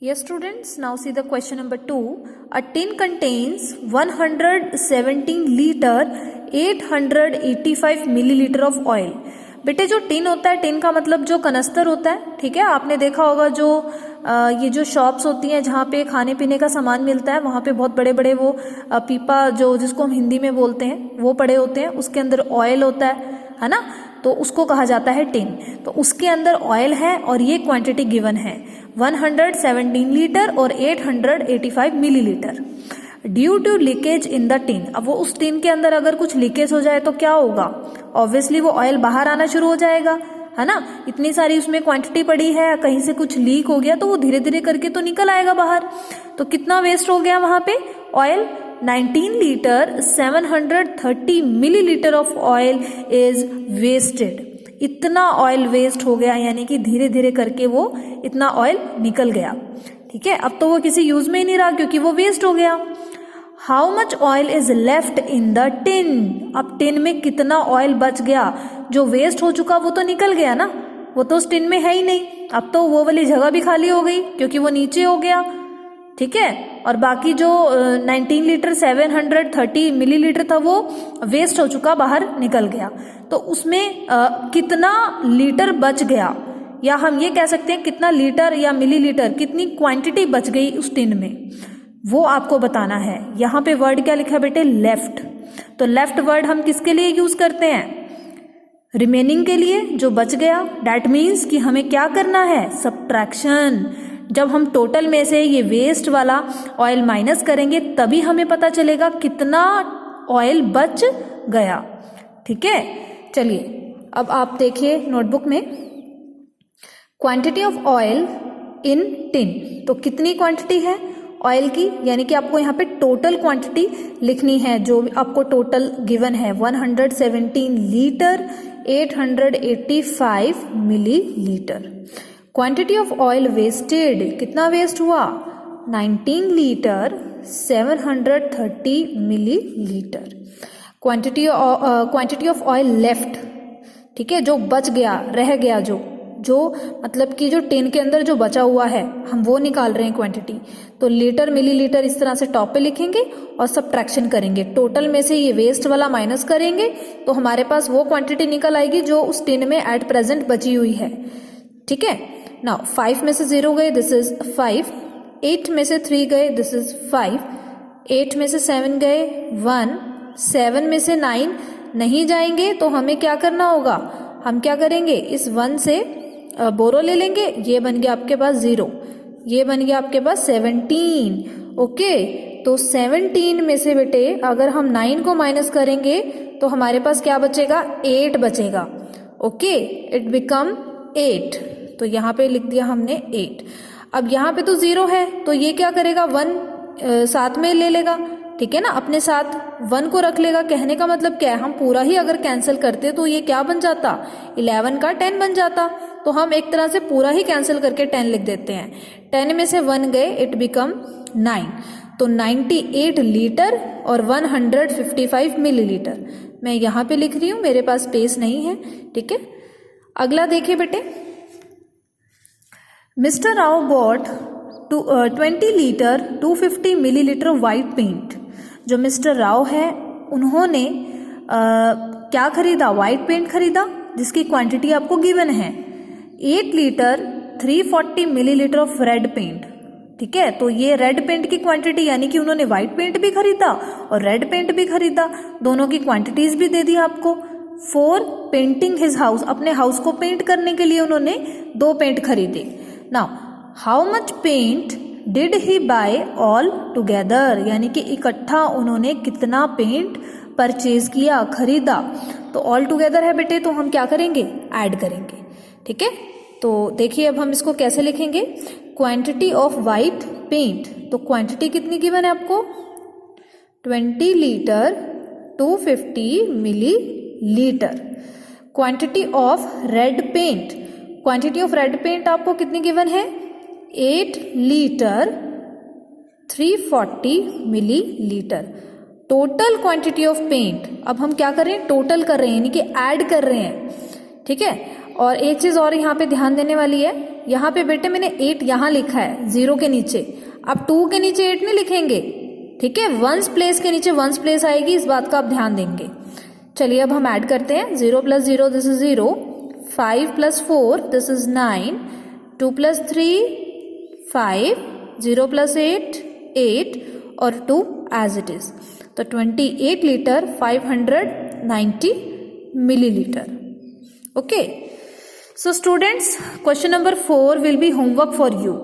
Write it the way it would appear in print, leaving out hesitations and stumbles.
Yes, students, now see the question number 2. A tin contains 117 liter 885 milliliter of oil. बेटे जो tin होता है, tin का मतलब जो कनस्तर होता है, ठीक है। आपने देखा होगा जो ये जो शॉप्स होती हैं जहाँ पे खाने पीने का सामान मिलता है, वहाँ पे बहुत बड़े बड़े वो पीपा जो जिसको हम हिंदी में बोलते हैं वो पड़े होते हैं, उसके अंदर ऑयल होता है ना, तो उसको कहा जाता है टिन। तो उसके अंदर ऑयल है और ये क्वांटिटी गिवन है 117 लीटर और 885 millilitre. Due to leakage in the tin, अब वो उस टिन के अंदर अगर कुछ लीकेज हो जाए तो क्या होगा, ऑब्वियसली वो ऑयल बाहर आना शुरू हो जाएगा, है ना। इतनी सारी उसमें क्वांटिटी पड़ी है, कहीं से कुछ लीक हो गया तो वो धीरे धीरे करके तो निकल आएगा बाहर। तो कितना वेस्ट हो गया वहां पे oil, 19 litre 730 millilitre of oil is wasted. इतना ऑयल वेस्ट हो गया, यानी कि धीरे धीरे करके वो इतना ऑयल निकल गया, ठीक है। अब तो वो किसी यूज में ही नहीं रहा क्योंकि वो वेस्ट हो गया। How much oil is left in the tin, अब टिन में कितना ऑयल बच गया, जो वेस्ट हो चुका वो तो निकल गया ना, वो तो उस टिन में है ही नहीं। अब तो वो वाली जगह भी खाली हो गई क्योंकि वो नीचे हो गया, ठीक है। और बाकी जो 19 लीटर 730 मिलीलीटर था वो वेस्ट हो चुका, बाहर निकल गया। तो उसमें कितना लीटर बच गया, या हम ये कह सकते हैं कितना लीटर या मिलीलीटर, कितनी क्वांटिटी बच गई उस टिन में, वो आपको बताना है। यहाँ पे वर्ड क्या लिखा है बेटे, लेफ्ट। तो लेफ्ट वर्ड हम किसके लिए यूज करते हैं, रिमेनिंग के लिए, जो बच गया। दैट मीन्स कि हमें क्या करना है, सब्ट्रैक्शन। जब हम टोटल में से ये वेस्ट वाला ऑयल माइनस करेंगे तभी हमें पता चलेगा कितना ऑयल बच गया, ठीक है। चलिए अब आप देखिए नोटबुक में, quantity of oil in tin, तो कितनी क्वांटिटी है ऑयल की, यानी कि आपको यहाँ पे टोटल क्वांटिटी लिखनी है जो आपको टोटल गिवन है 117 litre 885 millilitre. Quantity of oil wasted, कितना वेस्ट हुआ, 19 litre 730 millilitre. Quantity of oil left, ठीक है, जो बच गया, रह गया, जो मतलब कि जो टिन के अंदर जो बचा हुआ है हम वो निकाल रहे हैं क्वांटिटी। तो लीटर मिलीलीटर इस तरह से टॉप पे लिखेंगे और सब्ट्रैक्शन करेंगे, टोटल में से ये वेस्ट वाला माइनस करेंगे तो हमारे पास वो क्वांटिटी निकल आएगी जो उस टिन में एट प्रेजेंट बची हुई है, ठीक है। नाउ 5 में से 0 गए, दिस इज 5, 8 में से 3 गए, दिस इज 5, 8 में से 7 गए 1, 7 में से 9 नहीं जाएंगे तो हमें क्या करना होगा, हम क्या करेंगे, इस 1 से बोरो ले लेंगे, ये बन गया आपके पास 0, ये बन गया आपके पास 17, ओके। तो 17 में से बेटे अगर हम 9 को माइनस करेंगे तो हमारे पास क्या बचेगा, 8 बचेगा, ओके। इट बिकम 8, तो यहाँ पे लिख दिया हमने 8। अब यहाँ पे तो 0 है तो ये क्या करेगा, 1 साथ में ले लेगा, ठीक है ना, अपने साथ 1 को रख लेगा। कहने का मतलब क्या है, हम पूरा ही अगर कैंसिल करते तो ये क्या बन जाता, 11 का 10 बन जाता। तो हम एक तरह से पूरा ही कैंसिल करके 10 लिख देते हैं। 10 में से 1 गए, इट बिकम 9, तो 98 लीटर और 155 मिलीलीटर। मैं यहाँ पे लिख रही हूँ, मेरे पास स्पेस नहीं है, ठीक है। अगला देखिए बेटे, mister Rao bought 20 litre 250 millilitre white paint. जो मिस्टर राव है उन्होंने क्या खरीदा, वाइट पेंट खरीदा, जिसकी क्वांटिटी आपको गिवन है 8 litre 340 millilitre of red paint, ठीक है। तो ये रेड पेंट की क्वांटिटी, यानी कि उन्होंने व्हाइट पेंट भी खरीदा और रेड पेंट भी खरीदा, दोनों की क्वांटिटीज भी दे दी आपको। फॉर पेंटिंग हिज हाउस, अपने हाउस को पेंट करने के लिए उन्होंने 2 पेंट खरीदे। Now how much paint did he buy all together, यानी कि इकट्ठा उन्होंने कितना पेंट परचेज किया, खरीदा। तो ऑल टुगेदर है बेटे, तो हम क्या करेंगे, ऐड करेंगे, ठीक है। तो देखिए अब हम इसको कैसे लिखेंगे, क्वांटिटी ऑफ वाइट पेंट, तो क्वांटिटी कितनी गिवन है आपको, 20 litre 250 millilitre. Quantity of red paint, quantity of red paint आपको कितनी गिवन है, 8 litre 340 millilitre. Total quantity of paint, अब हम क्या कर रहे हैं, टोटल कर रहे हैं, यानी कि ऐड कर रहे हैं, ठीक है। और एक चीज और यहाँ पे ध्यान देने वाली है, यहाँ पे बेटे मैंने 8 यहाँ लिखा है 0 के नीचे, अब 2 के नीचे 8 नहीं लिखेंगे, ठीक है, वंस प्लेस के नीचे वंस प्लेस आएगी, इस बात का आप ध्यान देंगे। चलिए अब हम ऐड करते हैं, 0 + 0 दिस इज 0, 5 + 4 दिस इज 9, 2 + 3 5, 0 + 8 8 और 2 एज इट इज, तो 28 litre 590 millilitre. Okay, so students, question number 4 will be homework for you.